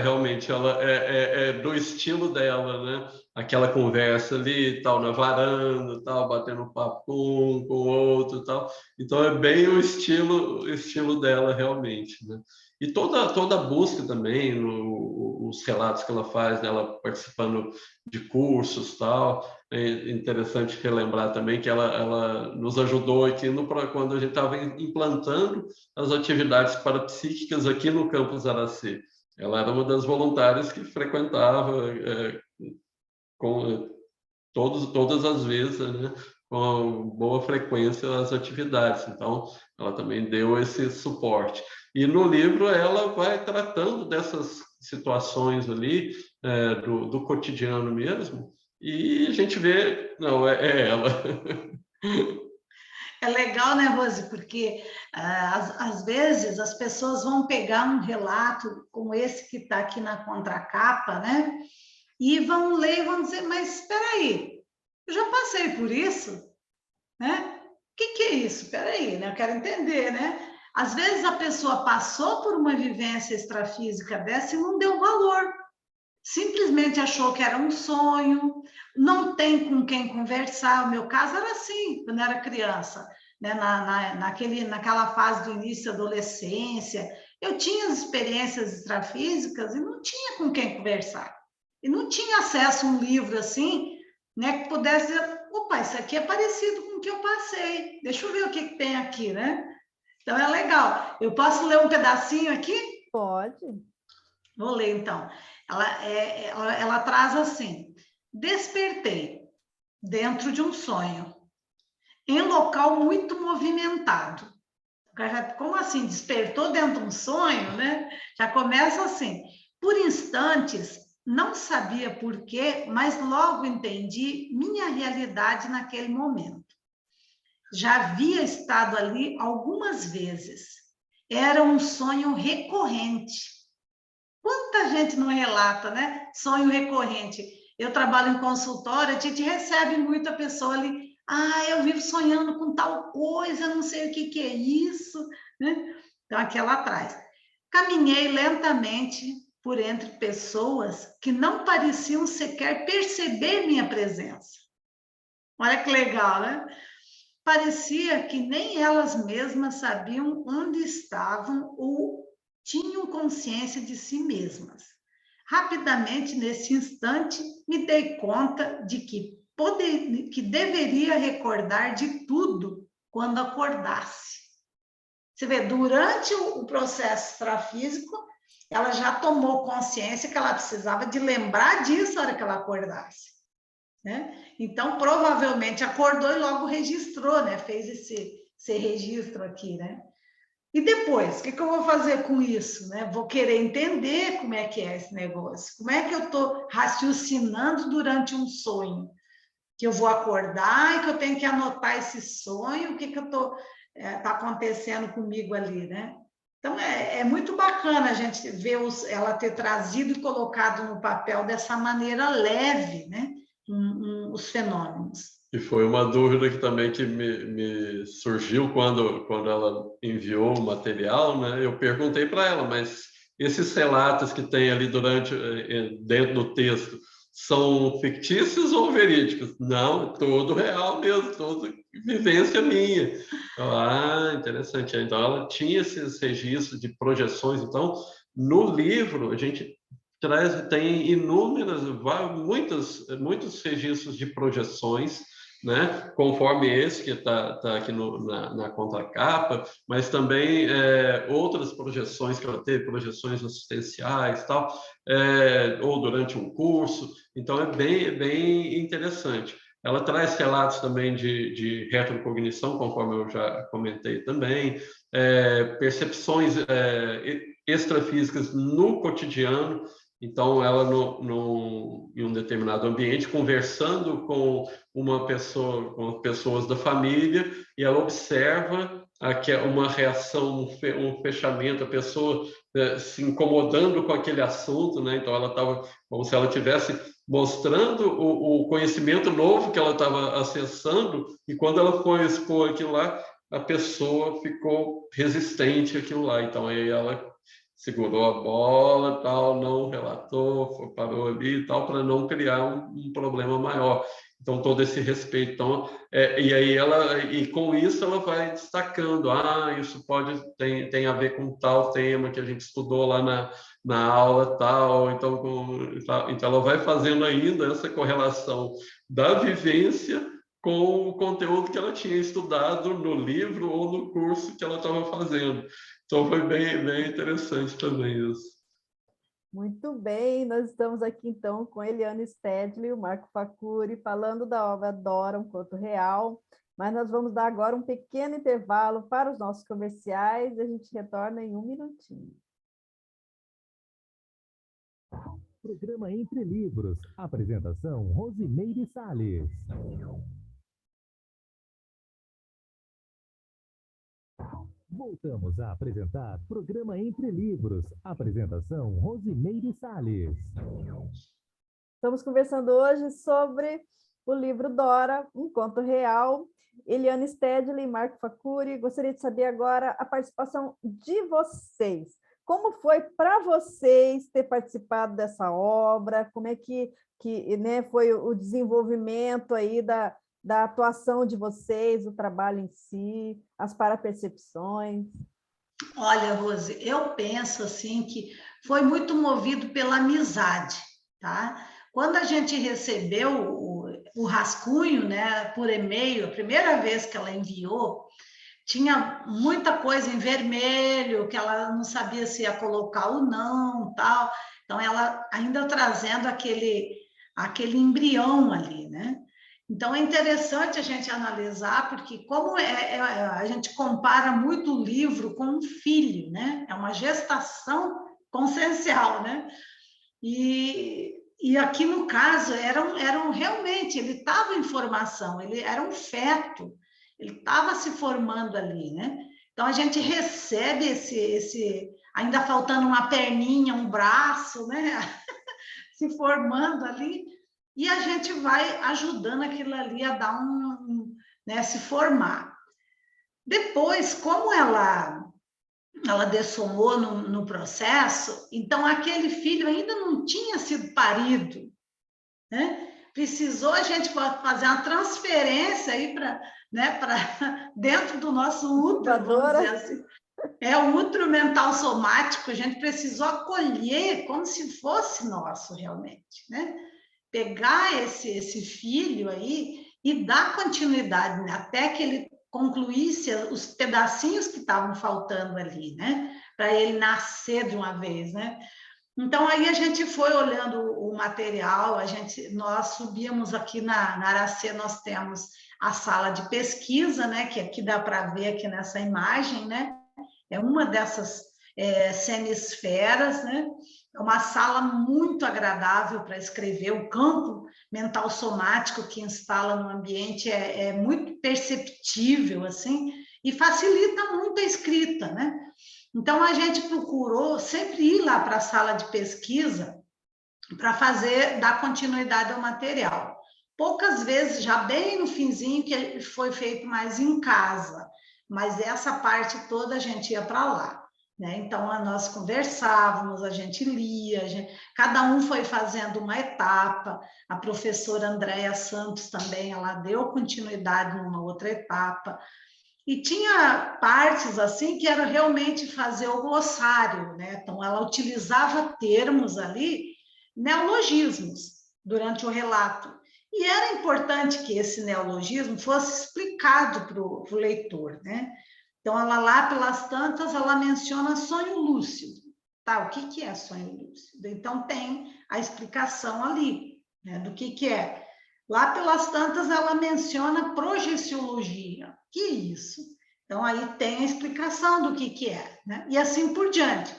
realmente ela é do estilo dela, né? Aquela conversa ali, tal, na varanda, tal, batendo papo com um, com o outro, tal. Então é bem o estilo dela realmente, né? E toda a busca também, os relatos que ela faz dela participando de cursos, tal. É interessante relembrar também que ela nos ajudou aqui quando a gente estava implantando as atividades parapsíquicas aqui no campus Araci. Ela era uma das voluntárias que frequentava com todas as vezes, né, com boa frequência as atividades. Então, ela também deu esse suporte. E no livro ela vai tratando dessas situações ali, do cotidiano mesmo, e a gente vê, não, é ela. É legal, né, Rose? Porque às vezes as pessoas vão pegar um relato como esse que está aqui na contracapa, né? E vão ler e vão dizer, mas espera aí, eu já passei por isso, né? O que é isso? Espera aí, né? Eu quero entender, né? Às vezes a pessoa passou por uma vivência extrafísica dessa e não deu valor. Simplesmente achou que era um sonho, não tem com quem conversar. O meu caso era assim, quando eu era criança, né? Naquela fase do início da adolescência, eu tinha as experiências extrafísicas e não tinha com quem conversar. E não tinha acesso a um livro assim, né, que pudesse dizer, opa, isso aqui é parecido com o que eu passei, deixa eu ver o que tem aqui, né? Então é legal. Eu posso ler um pedacinho aqui? Pode. Vou ler, então. Ela traz assim: despertei dentro de um sonho, em local muito movimentado. Como assim? Despertou dentro de um sonho, né? Já começa assim. Por instantes, não sabia por quê, mas logo entendi minha realidade naquele momento. Já havia estado ali algumas vezes. Era um sonho recorrente. Quanta gente não relata, né? Sonho recorrente. Eu trabalho em consultório, a gente recebe muita pessoa ali. Eu vivo sonhando com tal coisa, não sei o que é isso, né? Então, aqui ela atrás. Caminhei lentamente por entre pessoas que não pareciam sequer perceber minha presença. Olha que legal, né? Parecia que nem elas mesmas sabiam onde estavam ou tinham consciência de si mesmas. Rapidamente, nesse instante, me dei conta de que deveria recordar de tudo quando acordasse. Você vê, durante o processo extrafísico, ela já tomou consciência que ela precisava de lembrar disso na hora que ela acordasse, né? Então, provavelmente acordou e logo registrou, né? Fez esse registro aqui, né? E depois, o que eu vou fazer com isso, né? Vou querer entender como é que é esse negócio. Como é que eu estou raciocinando durante um sonho? Que eu vou acordar e que eu tenho que anotar esse sonho, o que está acontecendo comigo ali, né? Então, é muito bacana a gente ver ela ter trazido e colocado no papel dessa maneira leve, né? Os fenômenos. E foi uma dúvida que também me surgiu quando ela enviou o material, né? Eu perguntei para ela, mas esses relatos que tem ali dentro do texto são fictícios ou verídicos? Não, todo real mesmo, toda vivência minha. Interessante. Então, ela tinha esses registros de projeções. Então, no livro, a gente tem muitos registros de projeções, né? Conforme esse que está aqui na contracapa, mas também outras projeções que ela teve, projeções assistenciais, tal, ou durante um curso. Então, é bem interessante. Ela traz relatos também de retrocognição, conforme eu já comentei também, percepções extrafísicas no cotidiano. Então, ela, em um determinado ambiente, conversando com com pessoas da família, e ela observa uma reação, um fechamento, a pessoa se incomodando com aquele assunto, né? Então, ela estava como se ela estivesse mostrando o conhecimento novo que ela estava acessando, e quando ela foi expor aquilo lá, a pessoa ficou resistente àquilo lá. Então, aí ela segurou a bola, tal, não relatou, parou ali, tal, para não criar um problema maior. Então, todo esse respeito. Então, e com isso ela vai destacando, isso tem a ver com tal tema que a gente estudou lá na aula tal. Então, então ela vai fazendo ainda essa correlação da vivência com o conteúdo que ela tinha estudado no livro ou no curso que ela estava fazendo. Então, foi bem interessante também isso. Muito bem, nós estamos aqui então com Eliane Stedley e o Marco Facuri falando da obra Dora, um conto real, mas nós vamos dar agora um pequeno intervalo para os nossos comerciais e a gente retorna em um minutinho. Programa Entre Livros. Apresentação Rosimeire Salles. Voltamos a apresentar Programa Entre Livros. Apresentação Rosimeire Salles. Estamos conversando hoje sobre o livro Dora, um conto real. Eliane Stedley e Marco Facuri. Gostaria de saber agora a participação de vocês. Como foi para vocês ter participado dessa obra? Como é que né, foi o desenvolvimento aí da atuação de vocês, o trabalho em si, as parapercepções? Olha, Rose, eu penso assim que foi muito movido pela amizade, tá? Quando a gente recebeu o rascunho, né, por e-mail, a primeira vez que ela enviou, tinha muita coisa em vermelho, que ela não sabia se ia colocar ou não, tal. Então, ela ainda trazendo aquele embrião ali, né? Então, é interessante a gente analisar, porque como a gente compara muito o livro com um filho, né? É uma gestação consciencial, né? E aqui, no caso, realmente, ele estava em formação, ele era um feto, ele estava se formando ali, né? Então, a gente recebe ainda faltando uma perninha, um braço, né? Se formando ali, e a gente vai ajudando aquilo ali a dar né, se formar. Depois, como ela dessomou no processo, então aquele filho ainda não tinha sido parido, né? Precisou a gente fazer uma transferência aí para, né, dentro do nosso útero, vamos dizer assim. O útero mental somático, a gente precisou acolher como se fosse nosso realmente, né? Pegar esse filho aí e dar continuidade, né? Até que ele concluísse os pedacinhos que estavam faltando ali, né? Para ele nascer de uma vez, né? Então, aí a gente foi olhando o material, nós subíamos aqui na Aracê, nós temos a sala de pesquisa, né? Que aqui dá para ver aqui nessa imagem, né? É uma dessas semisferas, né? É uma sala muito agradável para escrever. O campo mental somático que instala no ambiente é muito perceptível, assim, e facilita muito a escrita, né? Então, a gente procurou sempre ir lá para a sala de pesquisa para dar continuidade ao material. poucas vezes, já bem no finzinho, que foi feito mais em casa, mas essa parte toda a gente ia para lá, né? Então, nós conversávamos, a gente lia, cada um foi fazendo uma etapa, a professora Andréia Santos também, ela deu continuidade numa outra etapa, e tinha partes assim que era realmente fazer o glossário, né? Então, ela utilizava termos ali, neologismos, durante o relato. E era importante que esse neologismo fosse explicado para o leitor, né? Então, ela lá pelas tantas, ela menciona sonho lúcido. Tá, o que é sonho lúcido? Então, tem a explicação ali, né, do que é. Lá pelas tantas, ela menciona projeciologia. Que é isso? Então, aí tem a explicação do que é, né? E assim por diante.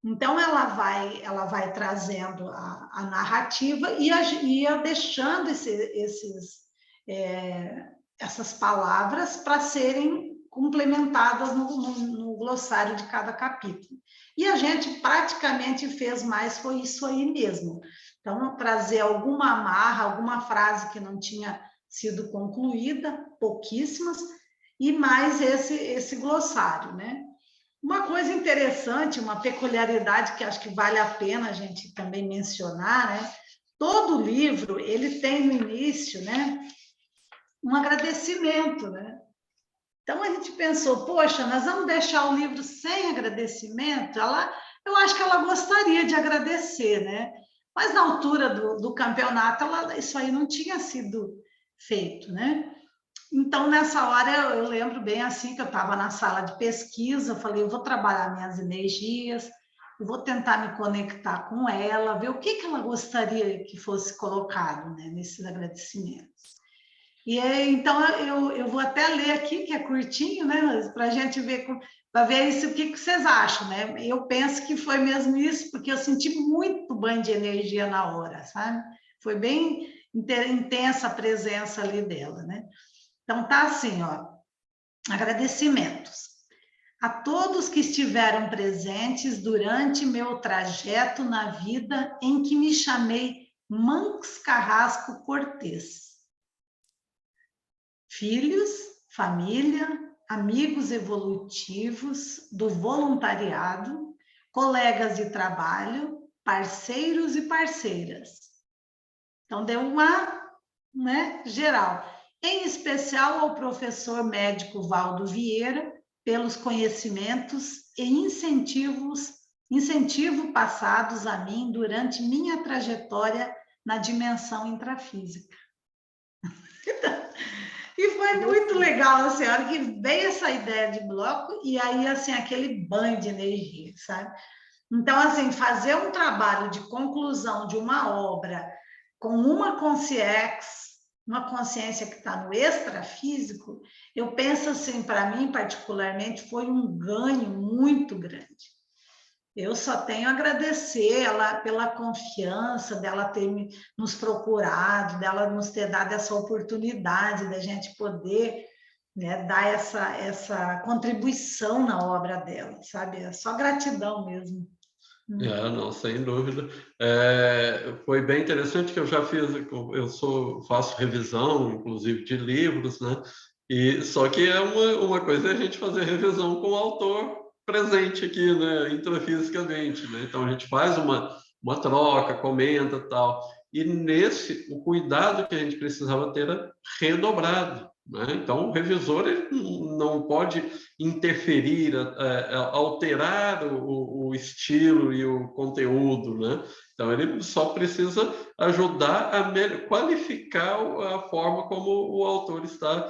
Então, ela vai trazendo a narrativa e ia deixando essas palavras para serem complementadas no glossário de cada capítulo. E a gente praticamente fez mais, foi isso aí mesmo. Então, trazer alguma amarra, alguma frase que não tinha sido concluída, pouquíssimas, e mais esse glossário, né? Uma coisa interessante, uma peculiaridade que acho que vale a pena a gente também mencionar, né? Todo livro, ele tem no início, né, um agradecimento, né? Então, a gente pensou, poxa, nós vamos deixar o livro sem agradecimento? Eu acho que ela gostaria de agradecer, né? Mas na altura do campeonato, isso aí não tinha sido feito, né? Então, nessa hora, eu lembro bem assim, que eu estava na sala de pesquisa, eu falei, eu vou trabalhar minhas energias, eu vou tentar me conectar com ela, ver o que ela gostaria que fosse colocado, né, nesses agradecimentos. E então, eu vou até ler aqui, que é curtinho, né, para a gente ver, para ver isso, o que vocês acham, né? Eu penso que foi mesmo isso, porque eu senti muito banho de energia na hora, sabe? Foi bem intensa a presença ali dela, né? Então, tá assim, ó, agradecimentos a todos que estiveram presentes durante meu trajeto na vida em que me chamei Manx Carrasco Cortês. Filhos, família, amigos evolutivos do voluntariado, colegas de trabalho, parceiros e parceiras. Então, deu uma, né, geral. Em especial ao professor médico Valdo Vieira, pelos conhecimentos e incentivo passados a mim durante minha trajetória na dimensão intrafísica. E foi muito legal, assim, a hora que veio essa ideia de bloco, e aí, assim, aquele banho de energia, sabe? Então, assim, fazer um trabalho de conclusão de uma obra com uma consciência que está no extrafísico, eu penso assim, para mim, particularmente, foi um ganho muito grande. Eu só tenho a agradecer ela pela confiança dela ter nos procurado, dela nos ter dado essa oportunidade da gente poder, né, dar essa contribuição na obra dela, sabe? É só gratidão mesmo. Não, sem dúvida. Foi bem interessante que eu já fiz, faço revisão, inclusive, de livros, né? E só que é uma coisa a gente fazer revisão com o autor presente aqui, né? Intrafisicamente, né? Então a gente faz uma troca, comenta tal. E o cuidado que a gente precisava ter era redobrado, né? Então o revisor ele não pode interferir, alterar o estilo e o conteúdo, né? Então, ele só precisa ajudar a qualificar a forma como o autor está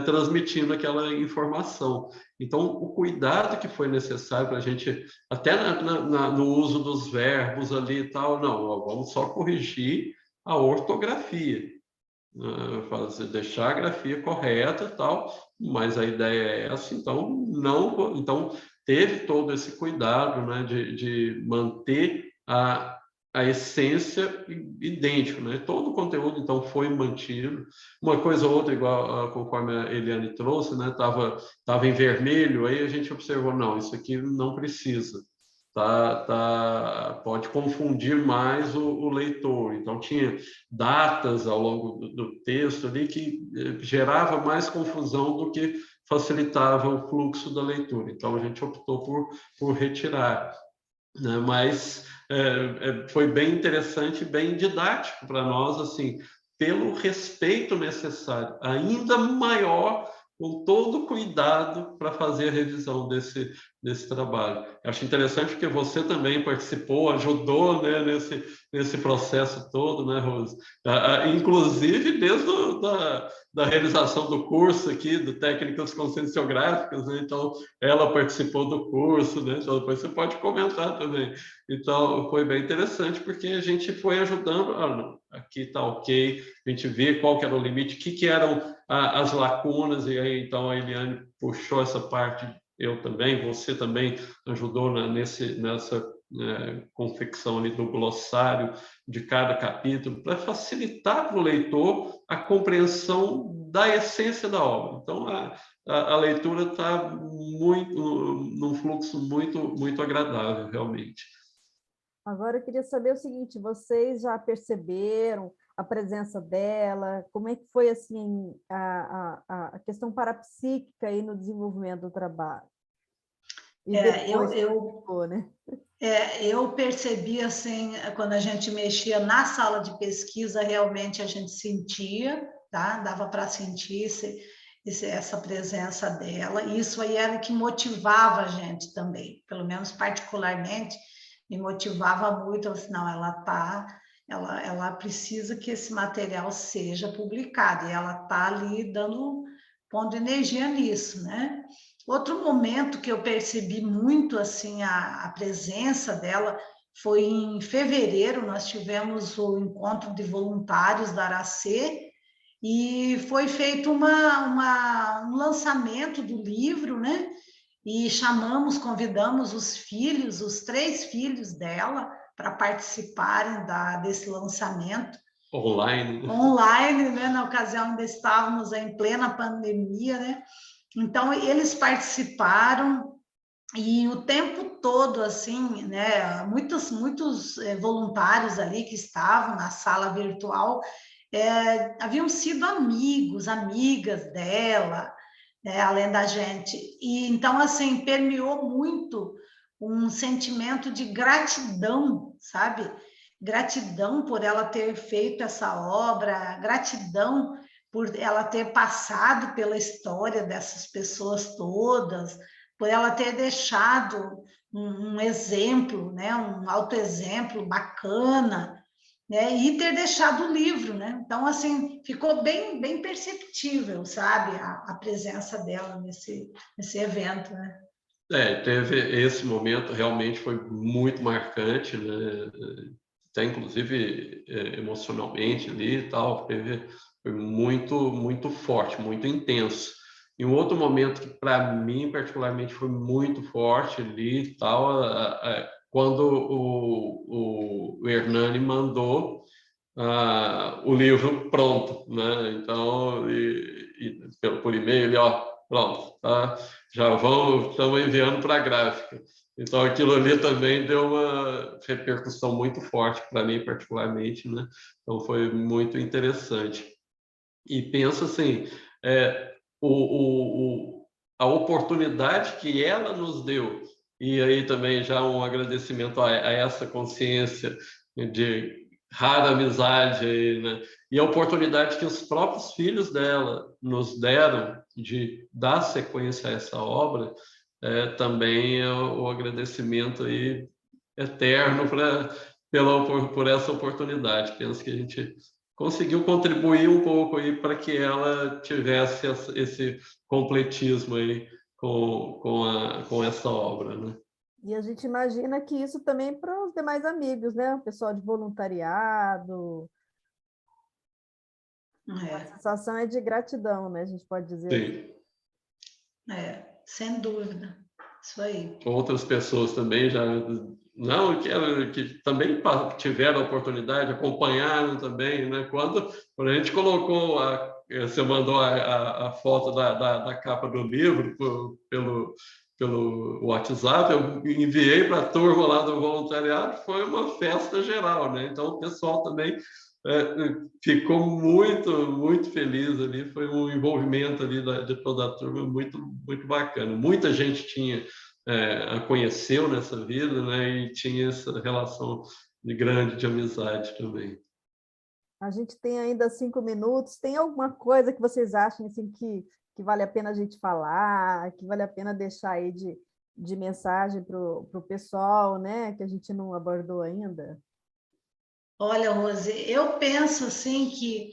transmitindo aquela informação. Então, o cuidado que foi necessário para a gente, até no uso dos verbos ali e tal, não, vamos só corrigir a ortografia. Deixar a grafia correta e tal, mas a ideia é essa, então teve todo esse cuidado, né, de manter a essência idêntica, né? Todo o conteúdo então foi mantido, uma coisa ou outra igual conforme a Eliane trouxe, né? Tava em vermelho, aí a gente observou, não, isso aqui não precisa. pode confundir mais o leitor. Então, tinha datas ao longo do texto ali que gerava mais confusão do que facilitava o fluxo da leitura. Então, a gente optou por retirar, né? Mas foi bem interessante, bem didático para nós, assim, pelo respeito necessário, ainda maior, com todo o cuidado para fazer a revisão desse trabalho. Eu acho interessante porque você também participou, ajudou, né, nesse processo todo, né, Rose? Inclusive desde da realização do curso aqui, do Técnicas Conscienciográficas, né? Então, ela participou do curso, né? Então, depois você pode comentar também. Então, foi bem interessante, porque a gente foi ajudando, não, aqui está ok, a gente vê qual que era o limite, o que eram as lacunas, e aí, então, a Eliane puxou essa parte, eu também, você também ajudou nessa confecção ali do glossário de cada capítulo, para facilitar para o leitor a compreensão da essência da obra. Então, a leitura está num fluxo muito agradável, realmente. Agora eu queria saber o seguinte, vocês já perceberam a presença dela? Como é que foi assim a questão parapsíquica aí no desenvolvimento do trabalho? E depois ficou, né? Eu percebi assim, quando a gente mexia na sala de pesquisa, realmente a gente sentia, tá? Dava para sentir essa presença dela. E isso aí era o que motivava a gente também, pelo menos particularmente, me motivava muito. Eu disse, não, ela precisa que esse material seja publicado, e ela está ali pondo energia nisso, né? Outro momento que eu percebi muito assim a presença dela foi em fevereiro. Nós tivemos o encontro de voluntários da Aracê e foi feito um lançamento do livro, né? E convidamos os 3 filhos dela para participarem desse lançamento. Online, né? Na ocasião ainda estávamos em plena pandemia, né? Então, eles participaram e o tempo todo, assim, né, muitos voluntários ali que estavam na sala virtual haviam sido amigas dela, né, além da gente. E então, assim, permeou muito um sentimento de gratidão, sabe? Gratidão por ela ter feito essa obra, gratidão por ela ter passado pela história dessas pessoas todas, por ela ter deixado um exemplo, né, um autoexemplo bacana, né, e ter deixado o livro, né? Então, assim, ficou bem perceptível, sabe, a presença dela nesse evento, né? Teve esse momento, realmente foi muito marcante, né? Até inclusive emocionalmente ali e tal, foi muito forte, muito intenso. E um outro momento que para mim particularmente foi muito forte ali e tal, quando o Hernani mandou o livro pronto, né? Então, por e-mail, ele, pronto, tá? Estamos enviando para a gráfica. Então, aquilo ali também deu uma repercussão muito forte para mim, particularmente, né? Então, foi muito interessante. E penso assim, a oportunidade que ela nos deu, e aí também já um agradecimento a essa consciência de rara amizade aí, né? E a oportunidade que os próprios filhos dela nos deram de dar sequência a essa obra, também é o agradecimento aí eterno por essa oportunidade. Penso que a gente conseguiu contribuir um pouco aí para que ela tivesse esse completismo aí com essa obra, né? E a gente imagina que isso também para os demais amigos, né? O pessoal de voluntariado. A sensação é de gratidão, né? A gente pode dizer. Sim. Sem dúvida. Isso aí. Outras pessoas também já não que também tiveram a oportunidade, acompanharam também, né? Quando a gente colocou você mandou a foto da capa do livro pelo WhatsApp, eu enviei para a turma lá do voluntariado, foi uma festa geral, né? Então o pessoal também ficou muito feliz ali, foi um envolvimento ali de toda a turma muito bacana. Muita gente a conheceu nessa vida, né? E tinha essa relação grande de amizade também. A gente tem ainda 5 minutos. Tem alguma coisa que vocês acham assim, que vale a pena a gente falar, que vale a pena deixar aí de mensagem para o pessoal, né? Que a gente não abordou ainda? Olha, Rose, eu penso assim que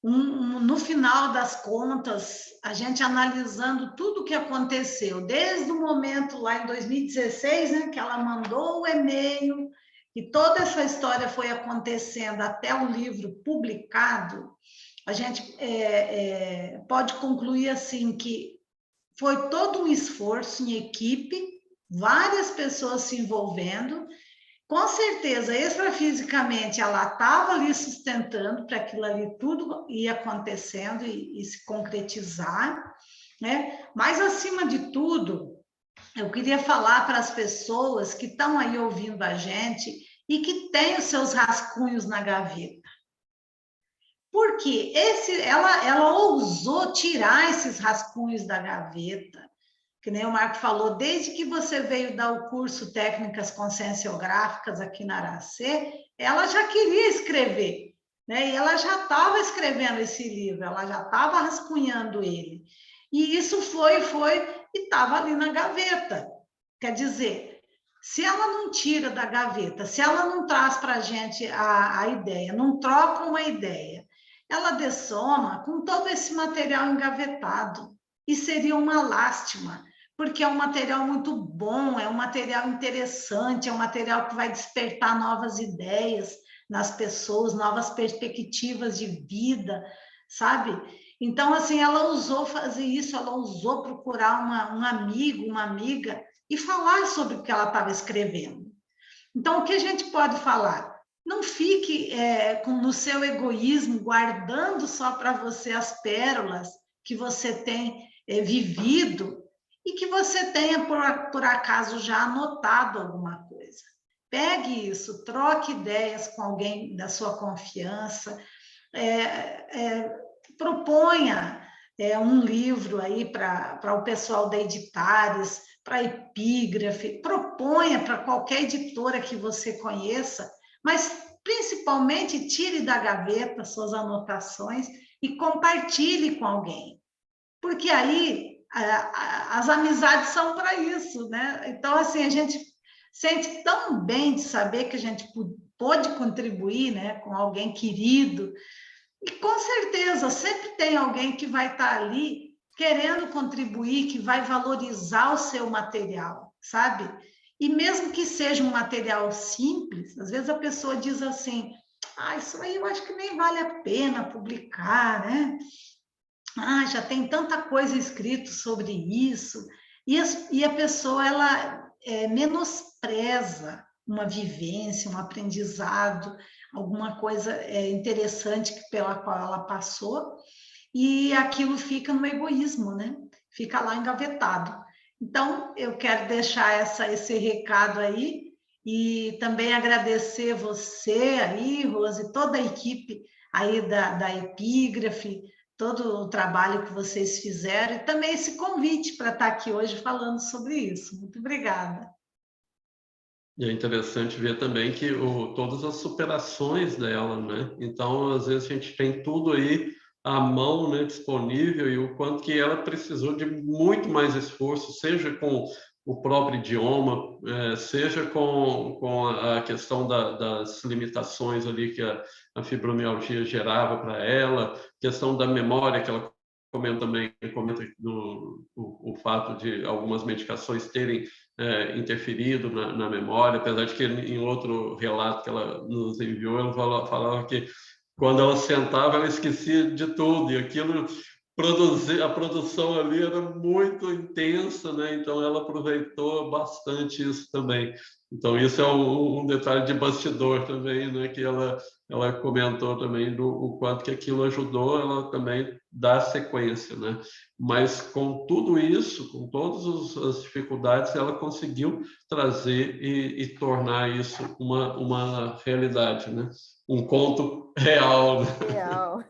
no final das contas, a gente analisando tudo o que aconteceu, desde o momento lá em 2016, né, que ela mandou o e-mail, e toda essa história foi acontecendo até o livro publicado, a gente pode concluir assim que foi todo um esforço em equipe, várias pessoas se envolvendo. Com certeza, extrafisicamente, ela estava ali sustentando para aquilo ali tudo ir acontecendo e se concretizar, né? Mas, acima de tudo, eu queria falar para as pessoas que estão aí ouvindo a gente e que têm os seus rascunhos na gaveta. Porque ela ousou tirar esses rascunhos da gaveta, que nem o Marco falou, desde que você veio dar o curso Técnicas Conscienciográficas aqui na Aracê, ela já queria escrever, né? E ela já estava escrevendo esse livro, ela já estava rascunhando ele. E isso foi e estava ali na gaveta. Quer dizer, se ela não tira da gaveta, se ela não traz para a gente a ideia, não troca uma ideia, ela dessoma com todo esse material engavetado. E seria uma lástima, porque é um material muito bom, é um material interessante, é um material que vai despertar novas ideias nas pessoas, novas perspectivas de vida, sabe? Então, assim, ela ousou fazer isso, ela ousou procurar um amigo, uma amiga e falar sobre o que ela estava escrevendo. Então, o que a gente pode falar? Não fique no seu egoísmo, guardando só para você as pérolas que você tem vivido e que você tenha, por acaso, já anotado alguma coisa. Pegue isso, troque ideias com alguém da sua confiança, proponha um livro aí para o pessoal da Editares, para a Epígrafe, proponha para qualquer editora que você conheça, mas principalmente tire da gaveta suas anotações e compartilhe com alguém. Porque aí as amizades são para isso, né? Então, assim, a gente sente tão bem de saber que a gente pôde contribuir, né, com alguém querido. E com certeza, sempre tem alguém que vai estar ali querendo contribuir, que vai valorizar o seu material, sabe? E mesmo que seja um material simples, às vezes a pessoa diz assim, isso aí eu acho que nem vale a pena publicar, né? Já tem tanta coisa escrito sobre isso. E a pessoa, ela menospreza uma vivência, um aprendizado, alguma coisa interessante pela qual ela passou, e aquilo fica no egoísmo, né? Fica lá engavetado. Então, eu quero deixar esse recado aí, e também agradecer você aí, Rose, toda a equipe aí da Epígrafe, todo o trabalho que vocês fizeram, e também esse convite para estar aqui hoje falando sobre isso. Muito obrigada. E é interessante ver também que todas as superações dela, né? Então, às vezes, a gente tem tudo aí à mão, né, disponível, e o quanto que ela precisou de muito mais esforço, seja com o próprio idioma, seja com a questão das limitações ali que a fibromialgia gerava para ela, questão da memória que ela comenta o fato de algumas medicações terem interferido na memória, apesar de que em outro relato que ela nos enviou, ela falava que quando ela sentava, ela esquecia de tudo, e aquilo a produção ali era muito intensa, né? Então ela aproveitou bastante isso também. Então isso é um detalhe de bastidor também, né? Que ela comentou também do o quanto que aquilo ajudou ela também dar sequência, né? Mas com tudo isso, com todas as dificuldades, ela conseguiu trazer e tornar isso uma realidade, né? Um conto real, né? Real.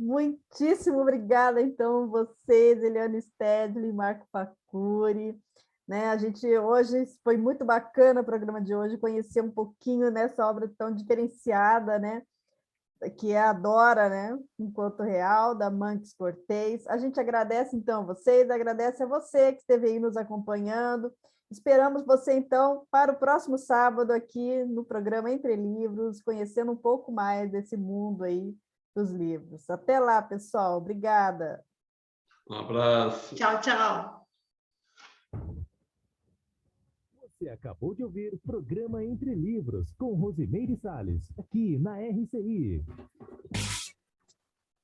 Muitíssimo obrigada, então, vocês, Eliane Stedley, Marco Facuri. Né? A gente hoje, foi muito bacana o programa de hoje, conhecer um pouquinho nessa obra tão diferenciada, né? Que é a Dora, né? Enquanto Real, da Manx Cortez. A gente agradece, então, vocês, agradece a você que esteve aí nos acompanhando. Esperamos você, então, para o próximo sábado aqui no programa Entre Livros, conhecendo um pouco mais desse mundo aí dos livros. Até lá, pessoal. Obrigada. Um abraço. Tchau, tchau. Você acabou de ouvir o programa Entre Livros, com Rosimeire Salles, aqui na RCI.